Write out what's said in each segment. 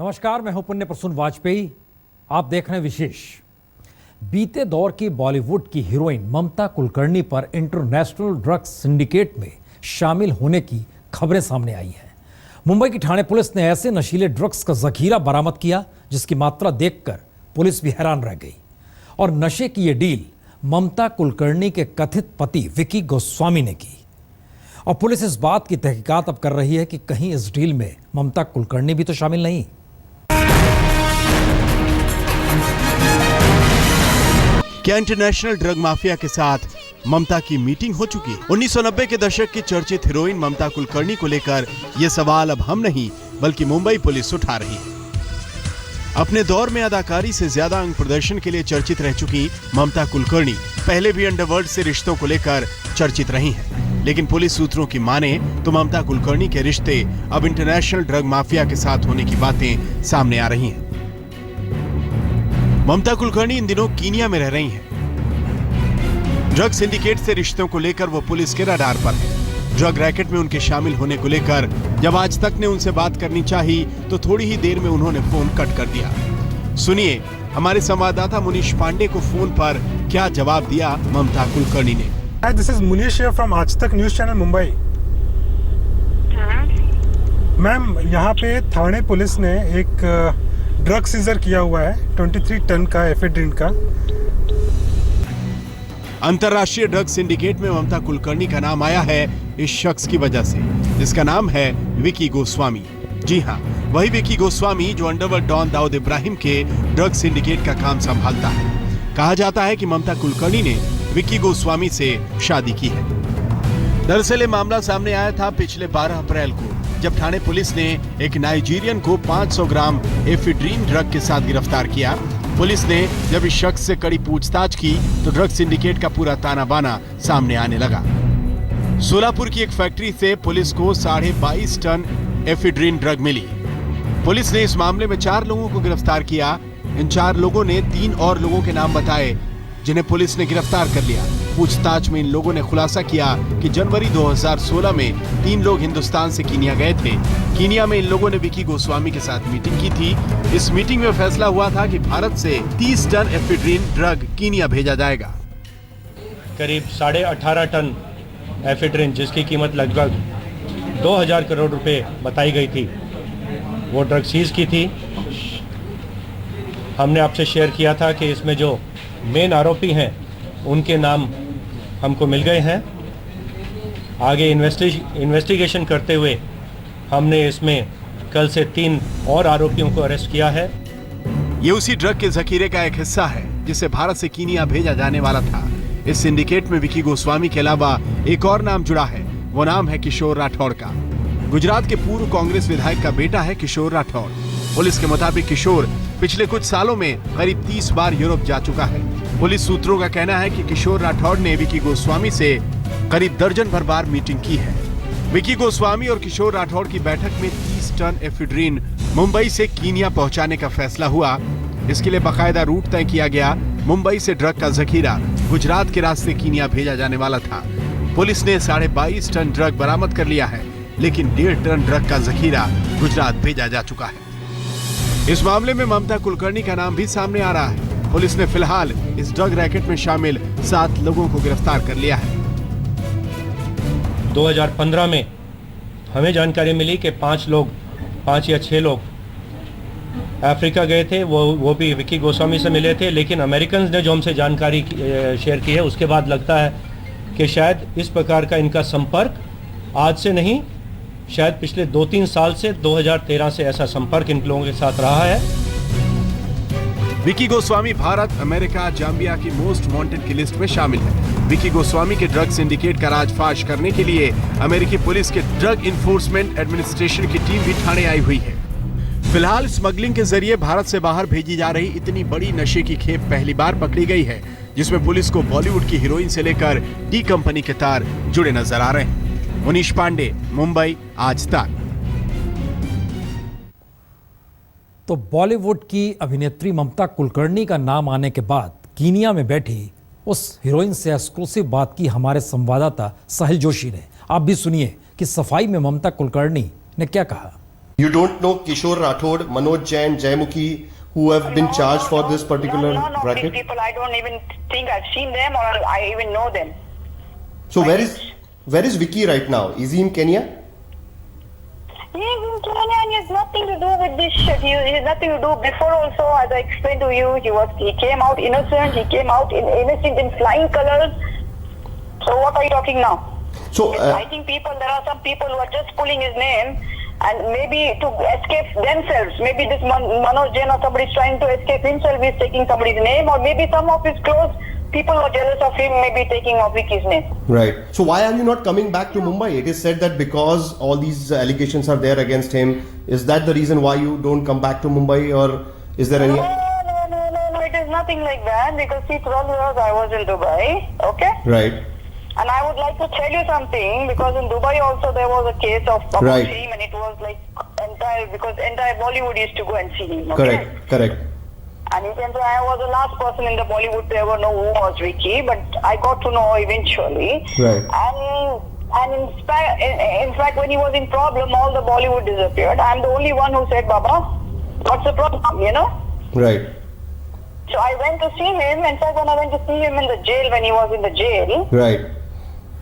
नमस्कार, मैं हूं पुण्य प्रसून वाजपेयी। आप देख रहे हैं विशेष। बीते दौर की बॉलीवुड की हीरोइन ममता कुलकर्णी पर इंटरनेशनल ड्रग्स सिंडिकेट में शामिल होने की खबरें सामने आई हैं। मुंबई की ठाणे पुलिस ने ऐसे नशीले ड्रग्स का जखीरा बरामद किया जिसकी मात्रा देखकर पुलिस भी हैरान रह गई। और नशे की ये डील ममता कुलकर्णी के कथित पति विकी गोस्वामी ने की। और पुलिस इस बात की तहकीकात अब कर रही है कि कहीं इस डील में ममता कुलकर्णी भी तो शामिल नहीं। क्या इंटरनेशनल ड्रग माफिया के साथ ममता की मीटिंग हो चुकी है? 1990 के दशक की चर्चित हीरोइन ममता कुलकर्णी को लेकर ये सवाल अब हम नहीं बल्कि मुंबई पुलिस उठा रही है। अपने दौर में अदाकारी से ज्यादा अंग प्रदर्शन के लिए चर्चित रह चुकी ममता कुलकर्णी पहले भी अंडरवर्ल्ड से रिश्तों को लेकर चर्चित रही हैं। लेकिन पुलिस सूत्रों की माने तो ममता कुलकर्णी के रिश्ते अब इंटरनेशनल ड्रग माफिया के साथ होने की बातें सामने आ रही हैं। ममता कुलकर्णी इन दिनों कीनिया में रह रही हैं। ड्रग सिंडिकेट से रिश्तों को लेकर वो पुलिस के रडार पर है। ड्रग रैकेट में उनके शामिल होने को लेकर जब आज तक ने उनसे बात करनी चाही तो थोड़ी ही देर में उन्होंने फोन कट कर दिया। सुनिए हमारे संवाददाता मुनीश पांडे को फोन पर क्या जवाब दिया ममता कुलकर्णी ने। This is Munish here from आज तक न्यूज चैनल मुंबई। मैम, यहाँ पे थाने पुलिस ने एक ड्रग सीजर किया हुआ है 23 टन का एफेड्रिन का। अंतर्राष्ट्रीय ड्रग सिंडिकेट में ममता कुलकर्णी का नाम आया है इस शख्स की वजह से जिसका नाम है विकी गोस्वामी। जी हाँ, वही विकी गोस्वामी जो अंडरवर्ल्ड डॉन दाऊद इब्राहिम के ड्रग सिंडिकेट का काम संभालता है। कहा जाता है कि ममता कुलकर्णी ने विकी गोस्वामी से शादी की है। दरअसल ये मामला सामने आया था पिछले 12 अप्रैल को जब ठाणे पुलिस ने एक नाइजीरियन को 500 ग्राम एफेड्रिन ड्रग के साथ गिरफ्तार किया। पुलिस ने जब इस शख्स से कड़ी पूछताछ की तो ड्रग सिंडिकेट का पूरा ताना बाना सामने आने लगा। सोलापुर की एक फैक्ट्री से पुलिस को 22.5 टन एफेड्रिन ड्रग मिली। पुलिस ने इस मामले में 4 लोगों को गिरफ्तार किया। इन 4 लोगों ने 3 और लोगों के नाम बताए जिन्हें पुलिस ने गिरफ्तार कर लिया। पूछताछ में इन लोगों ने खुलासा किया कि जनवरी 2016 में 3 लोग हिंदुस्तान से कीनिया गए थे। कीनिया में इन लोगों ने विकी गोस्वामी के साथ मीटिंग की थी। इस मीटिंग में फैसला हुआ था कि भारत से 30 टन एफेड्रिन ड्रग कीनिया भेजा जाएगा। करीब 18.5 टन एफेड्रिन जिसकी कीमत लगभग 2000 करोड़ रुपए बताई गई थी, वो ड्रग सीज की थी। हमने आपसे शेयर किया था कि इसमें जो मेन आरोपी हैं उनके नाम हमको मिल गए हैं। आगे इन्वेस्टिगेशन करते हुए हमने इसमें कल से 3 और आरोपियों को अरेस्ट किया है। ये उसी ड्रग के जखीरे का एक हिस्सा है जिसे भारत से कीनिया भेजा जाने वाला था। इस सिंडिकेट में विकी गोस्वामी के अलावा एक और नाम जुड़ा है। वो नाम है किशोर राठौड़ का। गुजरात के पूर्व कांग्रेस विधायक का बेटा है किशोर राठौड़। पुलिस के मुताबिक किशोर पिछले कुछ सालों में करीब 30 बार यूरोप जा चुका है। पुलिस सूत्रों का कहना है कि किशोर राठौड़ ने विकी गोस्वामी से करीब दर्जन भर बार मीटिंग की है। विकी गोस्वामी और किशोर राठौड़ की बैठक में 30 टन एफेड्रिन मुंबई से कीनिया पहुंचाने का फैसला हुआ। इसके लिए बाकायदा रूट तय किया गया। मुंबई से ड्रग का जखीरा गुजरात के रास्ते कीनिया भेजा जाने वाला था। पुलिस ने 22.5 टन ड्रग बरामद कर लिया है, लेकिन 1.5 टन ड्रग का जखीरा गुजरात भेजा जा चुका है। इस मामले में ममता कुलकर्णी का नाम भी सामने आ रहा है। पुलिस ने फिलहाल इस ड्रग रैकेट में शामिल 7 लोगों को गिरफ्तार कर लिया है। 2015 में हमें जानकारी मिली कि 5 या 6 लोग अफ्रीका गए थे। वो भी विकी गोस्वामी से मिले थे। लेकिन अमेरिकन ने जो हमसे जानकारी शेयर की है उसके बाद लगता है कि शायद इस प्रकार का इनका संपर्क आज से नहीं, शायद पिछले 2-3 साल से 2013 से ऐसा संपर्क इन लोगों के साथ रहा है। विकी गोस्वामी भारत, अमेरिका, जाम्बिया की मोस्ट वांटेड की लिस्ट में शामिल है। विकी गोस्वामी के ड्रग सिंडिकेट का राजफाश करने के लिए अमेरिकी पुलिस के ड्रग इन्फोर्समेंट एडमिनिस्ट्रेशन की टीम भी ठाणे आई हुई है। फिलहाल स्मगलिंग के जरिए भारत से बाहर भेजी जा रही इतनी बड़ी नशे की खेप पहली बार पकड़ी गई है जिसमें पुलिस को बॉलीवुड की हीरोइन से लेकर डी कंपनी के तार जुड़े नजर आ रहे हैं। मुनीश पांडे, मुंबई, आज तक। तो बॉलीवुड की अभिनेत्री ममता कुलकर्णी का नाम आने के बाद कीनिया में बैठी उस हीरोइन से एक्सक्लूसिव बात की हमारे संवाददाता साहिल जोशी ने। आप भी सुनिए कि सफाई में ममता कुलकर्णी ने क्या कहा। You don't know Kishore Rathod, Manoj Jain, Jaimukhi, who have been charged for this particular no, racket? These people, I don't even think I've seen them or I even know them. So where is Vicky right now? Is he in Kenya? He's in Kenya and he has nothing to do with this shit. He has nothing to do. Before also, as I explained to you, he came out innocent. He came out innocent in flying colors. So what are you talking now? So I think there are some people who are just pulling his name and maybe to escape themselves. Maybe this Manoj Jain or somebody is trying to escape himself, he's taking somebody's name, or maybe some of his close people who are jealous of him, maybe taking of Vicky's name. right. So why are you not coming back to Mumbai? It is said that because all these allegations are there against him, is that the reason why you don't come back to Mumbai, or is there any? No, it is nothing like that because see, 12 years I was in Dubai, okay? Right. And I would like to tell you something because in Dubai also there was a case of about Right. him and it was like entire Bollywood used to go and see him. Okay? Correct. And you can say I was the last person in the Bollywood to ever know who was Vicky, but I got to know eventually. Right. And in fact, when he was in problem, all the Bollywood disappeared. I'm the only one who said, Baba, what's the problem, you know? Right. So I went to see him. In fact, when I went to see him in the jail, when he was in the jail, Right.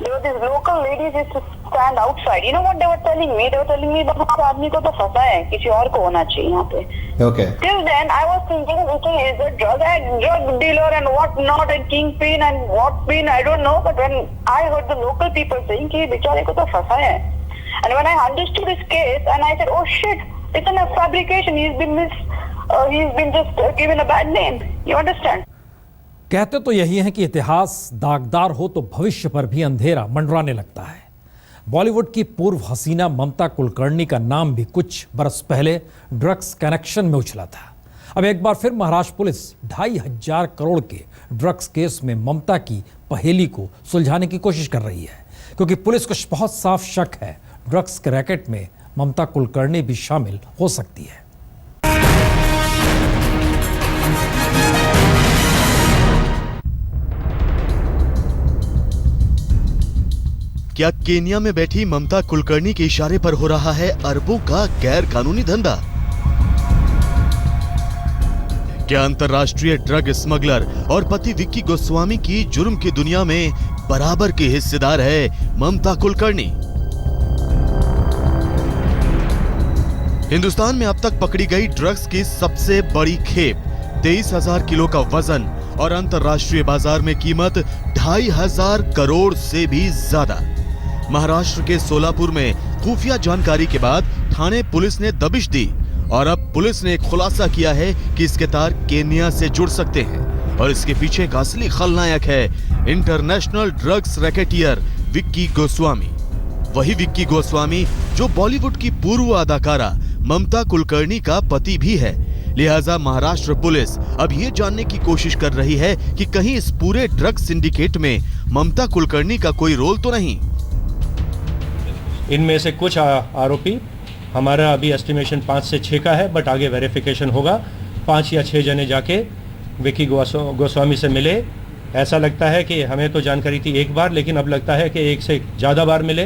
there were these local ladies used to stand outside. You know what they were telling me? They were telling me, Baba, आदमी को तो फंसा है, किसी और को होना चाहिए यहाँ पे. Okay. Till then, I was thinking, Vicky is a drug dealer and what not, and kingpin and what pin, I don't know. But when I heard the local people saying कि बेचारे को तो फंसा है, and when I understood his case, and I said, oh shit, it's a fabrication. He's been just given a bad name. You understand? कहते तो यही है कि इतिहास दागदार हो तो भविष्य पर भी अंधेरा मंडराने लगता है। बॉलीवुड की पूर्व हसीना ममता कुलकर्णी का नाम भी कुछ बरस पहले ड्रग्स कनेक्शन में उछला था। अब एक बार फिर महाराष्ट्र पुलिस 2,500 करोड़ के ड्रग्स केस में ममता की पहेली को सुलझाने की कोशिश कर रही है, क्योंकि पुलिस को बहुत साफ शक है ड्रग्स के रैकेट में ममता कुलकर्णी भी शामिल हो सकती है। क्या केन्या में बैठी ममता कुलकर्णी के इशारे पर हो रहा है अरबों का गैर कानूनी धंधा? क्या अंतर्राष्ट्रीय ड्रग स्मगलर और पति विक्की गोस्वामी की जुर्म की दुनिया में बराबर की हिस्सेदार है ममता कुलकर्णी? हिंदुस्तान में अब तक पकड़ी गई ड्रग्स की सबसे बड़ी खेप 23,000 किलो का वजन और अंतर्राष्ट्रीय बाजार में कीमत 2,500 करोड़ से भी ज्यादा। महाराष्ट्र के सोलापुर में खुफिया जानकारी के बाद थाने पुलिस ने दबिश दी और अब पुलिस ने एक खुलासा किया है कि इसके तार केन्या से जुड़ सकते हैं और इसके पीछे का असली खलनायक है international drugs racketeer Vicky Goswami. वही विक्की गोस्वामी जो बॉलीवुड की पूर्व अदाकारा ममता कुलकर्णी का पति भी है। लिहाजा महाराष्ट्र पुलिस अब ये जानने की कोशिश कर रही है कि कहीं इस पूरे ड्रग सिंडिकेट में ममता कुलकर्णी का कोई रोल तो नहीं। इनमें से कुछ आरोपी हमारा अभी एस्टिमेशन 5 से 6 का है, बट आगे वेरिफिकेशन होगा। 5 या 6 जने जाके विक्की गोस्वामी से मिले। ऐसा लगता है कि हमें तो जानकारी थी एक बार, लेकिन अब लगता है कि एक से ज़्यादा बार मिले,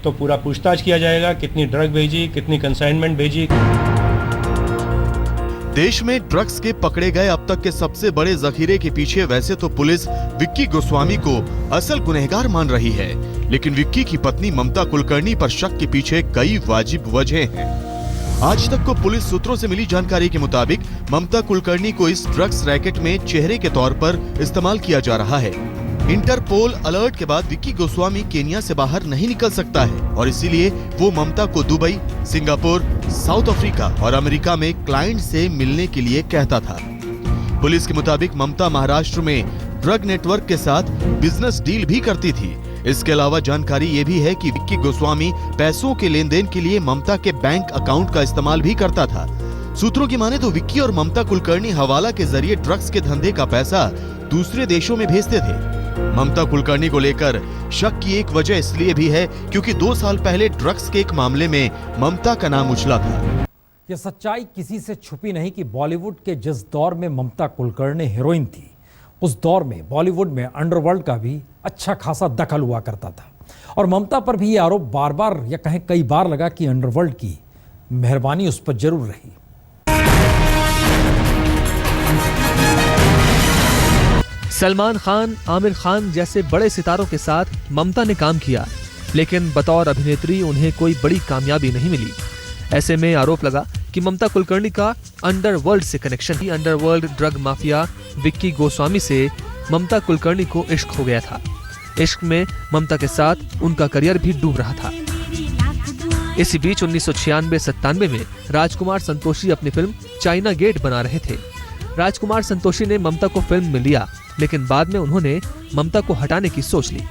तो पूरा पूछताछ किया जाएगा कितनी ड्रग भेजी, कितनी कंसाइनमेंट भेजी। देश में ड्रग्स के पकड़े गए अब तक के सबसे बड़े जखीरे के पीछे वैसे तो पुलिस विक्की गोस्वामी को असल गुनहगार मान रही है, लेकिन विक्की की पत्नी ममता कुलकर्णी पर शक के पीछे कई वाजिब वजह हैं। आज तक को पुलिस सूत्रों से मिली जानकारी के मुताबिक ममता कुलकर्णी को इस ड्रग्स रैकेट में चेहरे के तौर पर इस्तेमाल किया जा रहा है। इंटरपोल अलर्ट के बाद विक्की गोस्वामी केन्या से बाहर नहीं निकल सकता है और इसीलिए वो ममता को दुबई, सिंगापुर, साउथ अफ्रीका और अमेरिका में क्लाइंट से मिलने के लिए कहता था। पुलिस के मुताबिक ममता महाराष्ट्र में ड्रग नेटवर्क के साथ बिजनेस डील भी करती थी। इसके अलावा जानकारी ये भी है कि विक्की गोस्वामी पैसों के लेन देन के लिए ममता के बैंक अकाउंट का इस्तेमाल भी करता था। सूत्रों की माने तो विक्की और ममता कुलकर्णी हवाला के जरिए ड्रग्स के धंधे का पैसा दूसरे देशों में भेजते थे। ममता कुलकर्णी को लेकर शक की एक वजह इसलिए भी है क्योंकि 2 साल पहले ड्रग्स के एक मामले में ममता का नाम उछला था। यह सच्चाई किसी से छुपी नहीं कि बॉलीवुड के जिस दौर में ममता कुलकर्णी हीरोइन थी, उस दौर में बॉलीवुड में अंडरवर्ल्ड का भी अच्छा खासा दखल हुआ करता था और ममता पर भी ये आरोप बार बार या कहें कई बार लगा कि अंडरवर्ल्ड की मेहरबानी उस पर जरूर रही। सलमान खान, आमिर खान जैसे बड़े सितारों के साथ ममता ने काम किया, लेकिन बतौर अभिनेत्री उन्हें कोई बड़ी कामयाबी नहीं मिली। ऐसे में आरोप लगा कि ममता कुलकर्णी का अंडरवर्ल्ड से कनेक्शन ही। Underworld drug mafia Vicky Goswami से ममता कुलकर्णी को इश्क हो गया था। इश्क में ममता के साथ उनका करियर भी डूब रहा था। इसी बीच 1996-97 में राजकुमार संतोषी अपनी फिल्म चाइना गेट बना रहे थे। राजकुमार संतोषी ने ममता को फिल्म में लिया, लेकिन बाद में उन्होंने ममता को हटाने की सोच ली।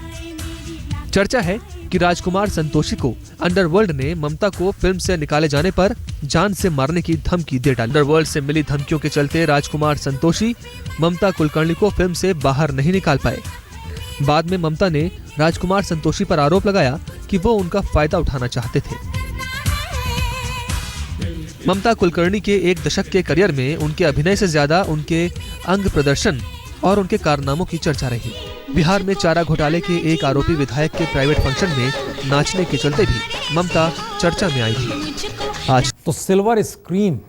चर्चा है कि राजकुमार संतोषी को अंडरवर्ल्ड ने ममता को फिल्म से निकाले जाने पर जान से मारने की धमकी दे डाली। अंडरवर्ल्ड से मिली धमकियों के चलते राजकुमार संतोषी ममता कुलकर्णी को फिल्म से बाहर नहीं निकाल पाए। बाद में ममता ने राजकुमार संतोषी पर आरोप लगाया कि वो उनका फायदा उठाना चाहते थे। ममता कुलकर्णी के एक दशक के करियर में उनके अभिनय से ज्यादा उनके अंग प्रदर्शन और उनके कारनामों की चर्चा रही। बिहार में चारा घोटाले के एक आरोपी विधायक के प्राइवेट फंक्शन में नाचने के चलते भी ममता चर्चा में आई थी। आज तो सिल्वर स्क्रीन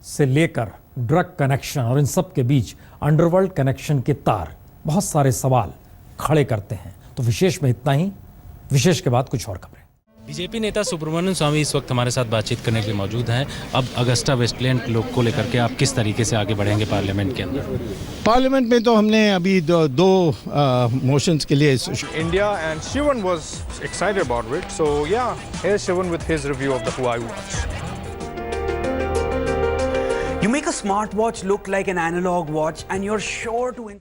से लेकर ड्रग कनेक्शन और इन सब के बीच अंडरवर्ल्ड कनेक्शन के तार बहुत सारे सवाल खड़े करते हैं। तो विशेष में इतना ही। विशेष के बाद कुछ और खबरें। बीजेपी नेता सुब्रमण्यम स्वामी इस वक्त हमारे साथ बातचीत करने के लिए मौजूद हैं। अब अगस्टा वेस्टलैंड लोग को लेकर के आप किस तरीके से आगे बढ़ेंगे पार्लियामेंट के अंदर? पार्लियामेंट में तो हमने अभी दो मोशंस के लिए India and Shivan was excited about it. So yeah, here's Shivan with his review of the Huawei watch. You make a smartwatch look like an analog watch and you're sure to